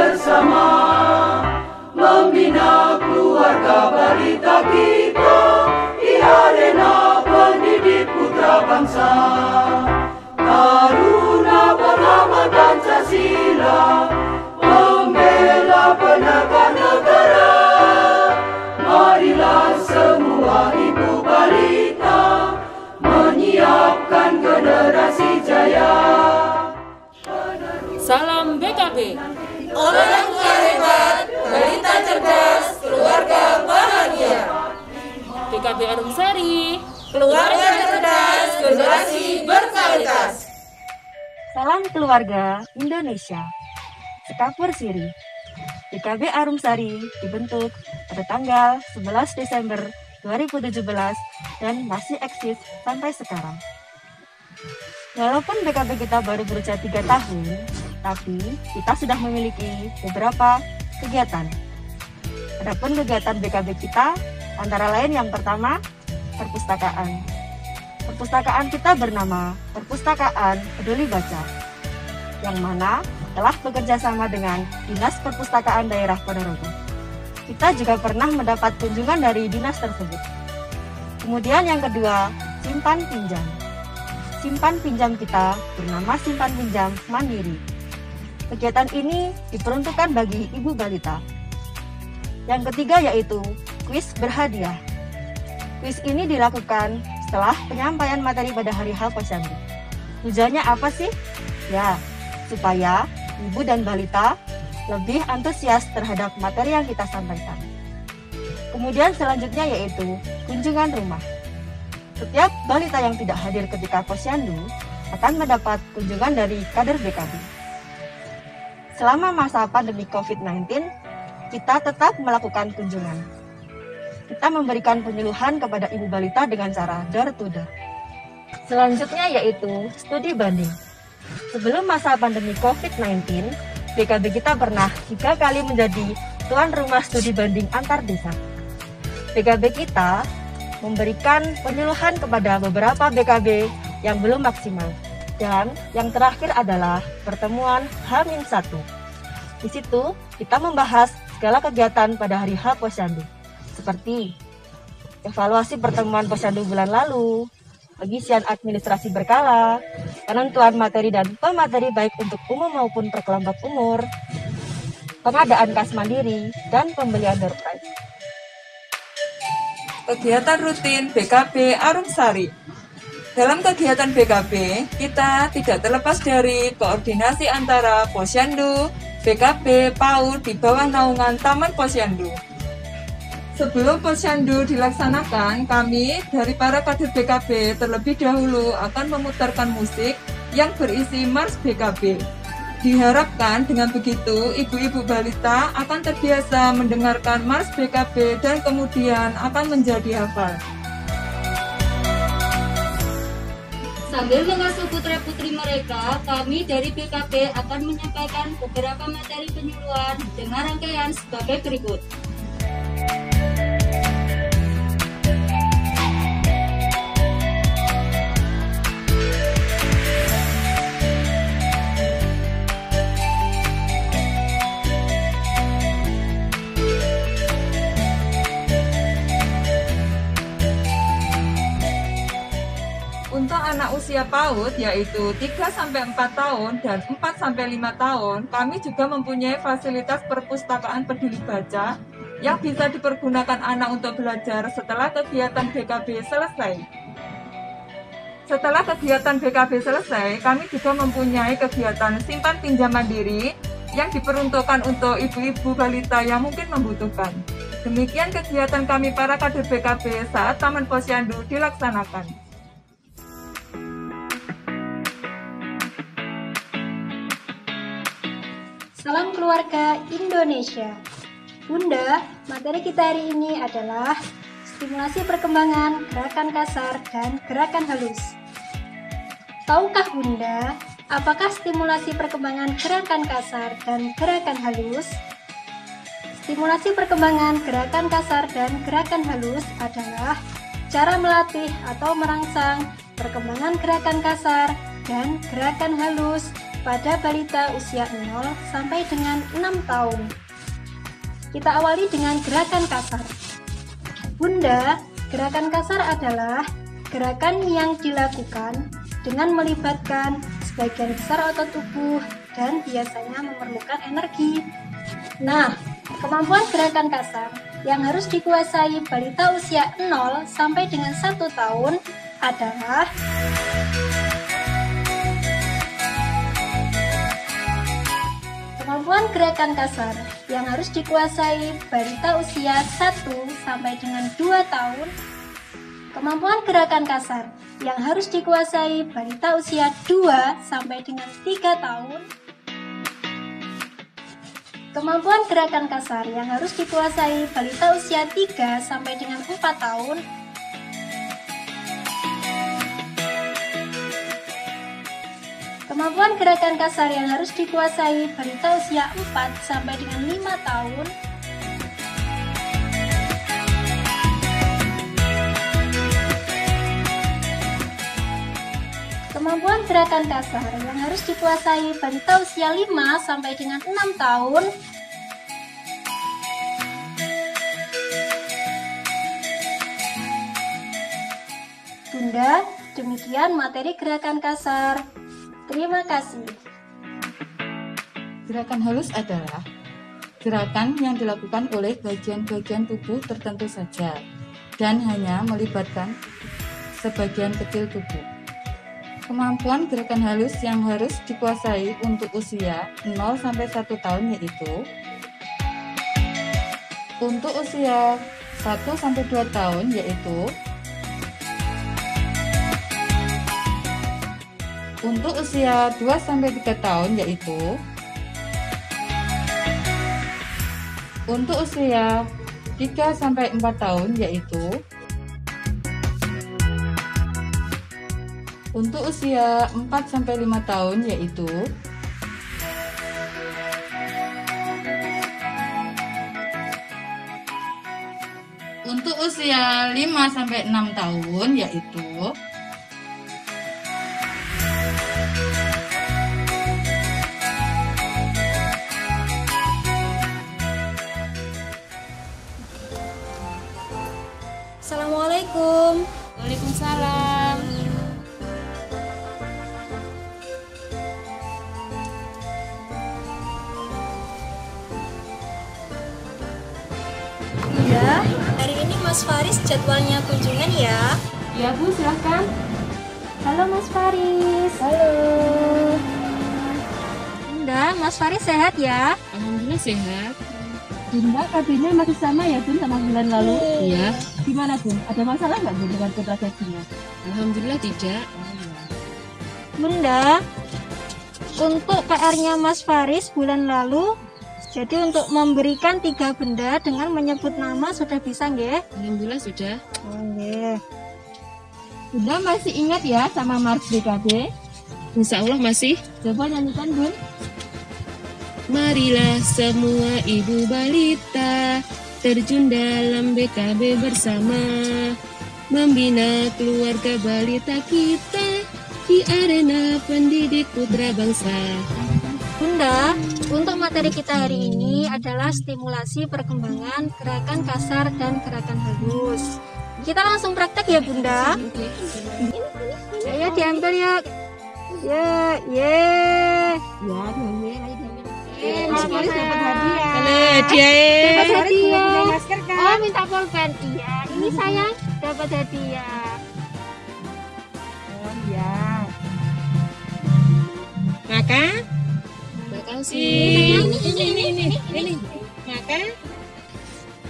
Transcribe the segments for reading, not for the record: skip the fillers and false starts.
bersama membina keluarga balita kita di arena pendidik putra bangsa. Taruna pengamat Pancasila, pembela penegak negara, marilah semua ibu balita menyiapkan generasi jaya. Salam BKB. Orang tua hebat, balita cerdas, keluarga bahagia. BKB Arumsari, Keluarga cerdas, generasi berkualitas. Salam keluarga Indonesia. Sekapur Siri. BKB Arumsari dibentuk pada tanggal 11 Desember 2017 dan masih eksis sampai sekarang. Walaupun BKB kita baru berusia 3 tahun, tapi kita sudah memiliki beberapa kegiatan. Adapun kegiatan BKB kita antara lain yang pertama, perpustakaan. Perpustakaan kita bernama Perpustakaan Peduli Baca, yang mana telah bekerja sama dengan Dinas Perpustakaan Daerah Ponorogo. Kita juga pernah mendapat kunjungan dari dinas tersebut. Kemudian yang kedua, simpan pinjam. Simpan pinjam kita bernama Simpan Pinjam Mandiri. Kegiatan ini diperuntukkan bagi ibu balita. Yang ketiga yaitu kuis berhadiah. Kuis ini dilakukan setelah penyampaian materi pada hari H Posyandu. Tujuannya apa sih? Ya, supaya ibu dan balita lebih antusias terhadap materi yang kita sampaikan. Kemudian selanjutnya yaitu kunjungan rumah. Setiap balita yang tidak hadir ketika Posyandu akan mendapat kunjungan dari kader BKB. Selama masa pandemi COVID-19, kita tetap melakukan kunjungan. Kita memberikan penyuluhan kepada ibu balita dengan cara door to door. Selanjutnya yaitu studi banding. Sebelum masa pandemi COVID-19, BKB kita pernah 3 kali menjadi tuan rumah studi banding antar desa. BKB kita memberikan penyuluhan kepada beberapa BKB yang belum maksimal. Dan yang terakhir adalah pertemuan H-1. Di situ kita membahas segala kegiatan pada hari H Posyandu, seperti evaluasi pertemuan Posyandu bulan lalu, pengisian administrasi berkala, penentuan materi dan pemateri baik untuk umum maupun perkelompok umur, pengadaan kas mandiri, dan pembelian door prize. Kegiatan rutin BKB Arumsari. Dalam kegiatan BKB, kita tidak terlepas dari koordinasi antara Posyandu, BKB, PAUD di bawah naungan Taman Posyandu. Sebelum Posyandu dilaksanakan, kami dari para kader BKB terlebih dahulu akan memutarkan musik yang berisi Mars BKB. Diharapkan dengan begitu, ibu-ibu balita akan terbiasa mendengarkan Mars BKB dan kemudian akan menjadi hafal. Sambil mengasuh putra-putri mereka, kami dari BKB akan menyampaikan beberapa materi penyuluhan dengan rangkaian sebagai berikut. Untuk anak usia PAUD yaitu 3-4 tahun dan 4-5 tahun, kami juga mempunyai fasilitas perpustakaan peduli baca yang bisa dipergunakan anak untuk belajar setelah kegiatan BKB selesai. Setelah kegiatan BKB selesai, kami juga mempunyai kegiatan simpan pinjam mandiri yang diperuntukkan untuk ibu-ibu balita yang mungkin membutuhkan. Demikian kegiatan kami para kader BKB saat Taman Posyandu dilaksanakan. Salam keluarga Indonesia. Bunda, materi kita hari ini adalah stimulasi perkembangan gerakan kasar dan gerakan halus. Tahukah Bunda, apakah stimulasi perkembangan gerakan kasar dan gerakan halus? Stimulasi perkembangan gerakan kasar dan gerakan halus adalah cara melatih atau merangsang perkembangan gerakan kasar dan gerakan halus pada balita usia 0 sampai dengan 6 tahun. Kita awali dengan gerakan kasar. Bunda, gerakan kasar adalah gerakan yang dilakukan dengan melibatkan sebagian besar otot tubuh dan biasanya memerlukan energi. Nah, kemampuan gerakan kasar yang harus dikuasai balita usia 0 sampai dengan 1 tahun adalah kemampuan gerakan kasar yang harus dikuasai balita usia 1 sampai dengan 2 tahun. Kemampuan gerakan kasar yang harus dikuasai balita usia 2 sampai dengan 3 tahun. Kemampuan gerakan kasar yang harus dikuasai balita usia 3 sampai dengan 4 tahun. Kemampuan gerakan kasar yang harus dikuasai balita usia 4 sampai dengan 5 tahun. Kemampuan gerakan kasar yang harus dikuasai balita usia 5 sampai dengan 6 tahun. Bunda, demikian materi gerakan kasar. Terima kasih. Gerakan halus adalah gerakan yang dilakukan oleh bagian-bagian tubuh tertentu saja dan hanya melibatkan sebagian kecil tubuh. Kemampuan gerakan halus yang harus dikuasai untuk usia 0 sampai 1 tahun yaitu untuk usia 1 sampai 2 tahun yaitu untuk usia 2 sampai 3 tahun yaitu untuk usia 3 sampai 4 tahun yaitu untuk usia 4 sampai 5 tahun yaitu untuk usia 5 sampai 6 tahun yaitu Assalamualaikum. Waalaikumsalam. Bunda, hari ini Mas Faris jadwalnya kunjungan ya? Ya Bu, silahkan. Halo Mas Faris. Halo. Bunda, Mas Faris sehat ya? Alhamdulillah sehat. Bunda, KB-nya masih sama ya Bun sama bulan lalu? Iya. Gimana Bun? Ada masalah nggak Bun dengan kontrasepsinya? Alhamdulillah tidak. Bunda, untuk PR-nya Mas Faris bulan lalu, jadi untuk memberikan 3 benda dengan menyebut nama sudah bisa nggih? Alhamdulillah sudah. Oh nggih. Bunda masih ingat ya sama Mars BKB? Insya Allah masih. Coba nyanyikan Bun. Marilah semua ibu balita terjun dalam BKB bersama, membina keluarga balita kita di arena pendidik putra bangsa. Bunda, untuk materi kita hari ini adalah stimulasi perkembangan gerakan kasar dan gerakan halus. Kita langsung praktek ya Bunda. Ayo diambil ya. Ya, Mas Faris dapat hadiah. Dapat hadiah. Oh, minta pulpen. Iya, ini sayang dapat hadiah. Oh iya. Maka, makasih. Ini. Maka,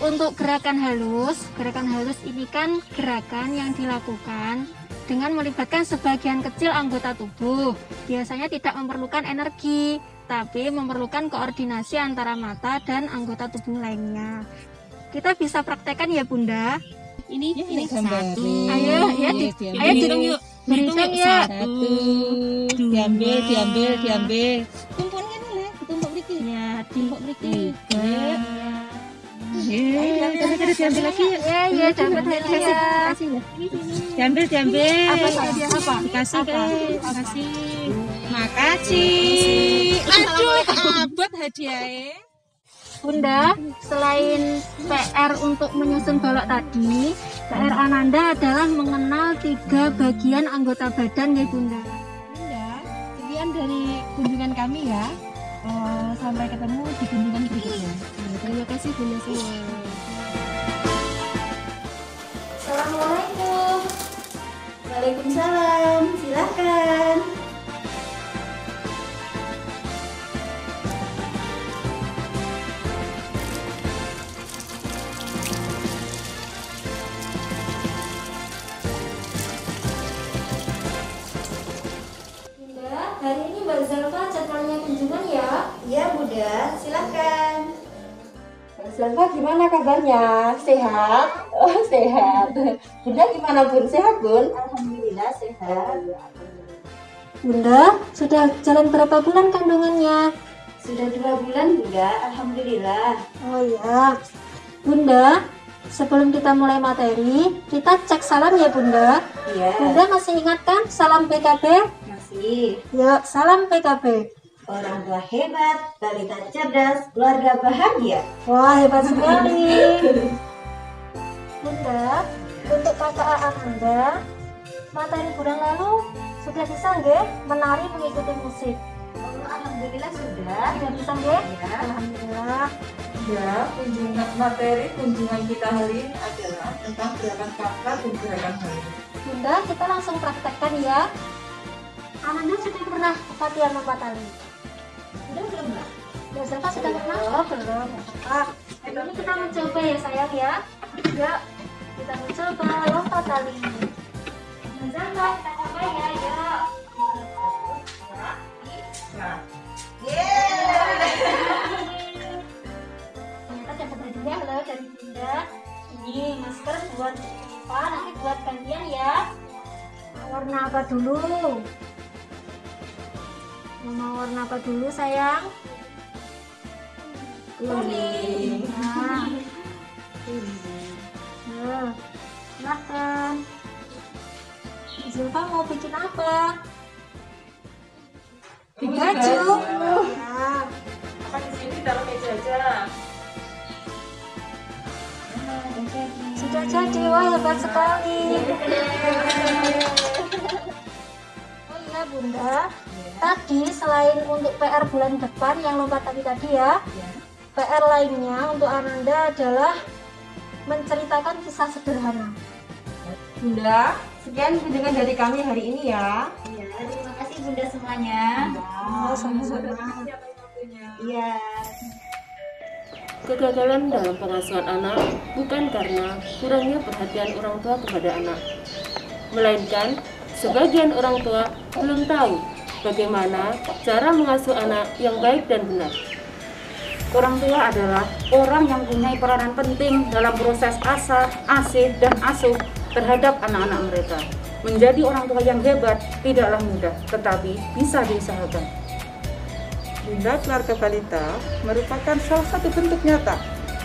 Untuk gerakan halus ini kan gerakan yang dilakukan dengan melibatkan sebagian kecil anggota tubuh. Biasanya tidak memerlukan energi, tapi memerlukan koordinasi antara mata dan anggota tubuh lainnya. Kita bisa praktekkan ya Bunda. ini gambar. satu. Ayo ya, ayo Hitung yuk. berhitung ya. 1, diambil. Tumpuk mriki. Ya, di 3. Kita diambil lagi. Ya, dapat hadiah. Kasih ya. Diambil. Apa hadiah apa? Dikasih kasih. Makasih. Aduh, abot hadiahnya. Bunda, selain PR untuk menyusun balok tadi, PR Ananda adalah mengenal 3 bagian anggota badan ya Bunda. Bunda, sekian dari kunjungan kami ya. Sampai ketemu di kunjungan berikutnya. Terima kasih Bunda semua. Assalamualaikum. Waalaikumsalam. Silahkan. Bunda, hari ini Mbak Zalfa jadwalnya kunjungan ya? Iya, Bunda. Silahkan. Zalfa gimana kabarnya? Sehat? Oh sehat. Bunda gimana Bun? Sehat Bun? Alhamdulillah sehat. Bunda, sudah jalan berapa bulan kandungannya? Sudah 2 bulan, Bunda. Alhamdulillah. Oh iya. Bunda, sebelum kita mulai materi, kita cek salam ya Bunda. Iya. Bunda masih ingat kan salam PKB? Masih. Yuk, salam PKB. Orang tua hebat, balita cerdas, keluarga bahagia. Wah, hebat sekali. Bunda, untuk kakak Ananda, materi bulan lalu sudah bisa nggih menari mengikuti musik? Alhamdulillah sudah. Sudah bisa nggih? Ya. Alhamdulillah. Ya, materi kunjungan kita hari ini adalah tentang gerakan kakak dan gerakan hari. Bunda, kita langsung praktekkan ya. Ananda sudah pernah latihan lompat tali? Sudah belum, Mbak? Mbak Zalfa sudah pernah? Oh, belum. Ini kita mencoba ya sayang ya. Yuk, kita mencoba lompat tali. Mbak Zalfa, kita coba ya, yuk. Ternyata dapat hadiah loh dari Bunda. Ini masker buat apa? Nanti buat gantian ya. Warna apa dulu? Mau warna apa dulu sayang? Kuning. Nah, silahkan. Zilfa mau bikin apa? Bikin baju. Nah, Apa di sini dalam meja aja? sudah jadi, wah hebat sekali. Oh iya Bunda, tadi selain untuk PR bulan depan yang lompat tali tadi ya, PR lainnya untuk Ananda adalah menceritakan kisah sederhana. Bunda, sekian kunjungan dari kami hari ini ya. Iya, terima kasih Bunda semuanya. Oh, sama-sama. Iya. Kegagalan dalam pengasuhan anak bukan karena kurangnya perhatian orang tua kepada anak, melainkan sebagian orang tua belum tahu bagaimana cara mengasuh anak yang baik dan benar. Orang tua adalah orang yang punya peranan penting dalam proses asih dan asuh terhadap anak-anak mereka. Menjadi orang tua yang hebat tidaklah mudah, tetapi bisa diusahakan. Bunda Keluarga Balita merupakan salah satu bentuk nyata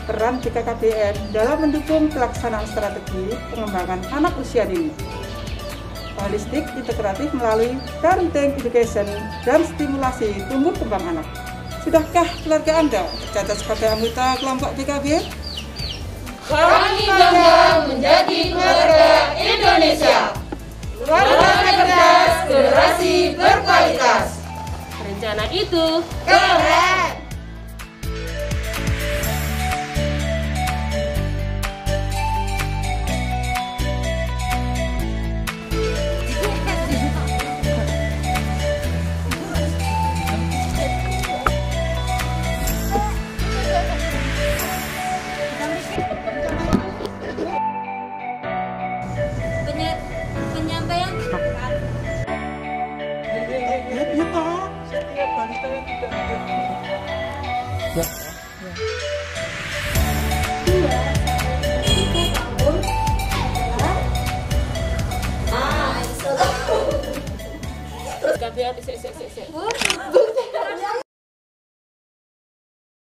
peran BKKBN dalam mendukung pelaksanaan strategi pengembangan anak usia dini. Holistik integratif melalui parenting education dan stimulasi tumbuh kembang anak. Sudahkah keluarga Anda tercatat sebagai anggota kelompok BKB? Kami bangga menjadi keluarga Indonesia. Keluarga cerdas, generasi berkualitas. Rencana itu Keren! Penyampaian Setiap balita yang tidak KBR,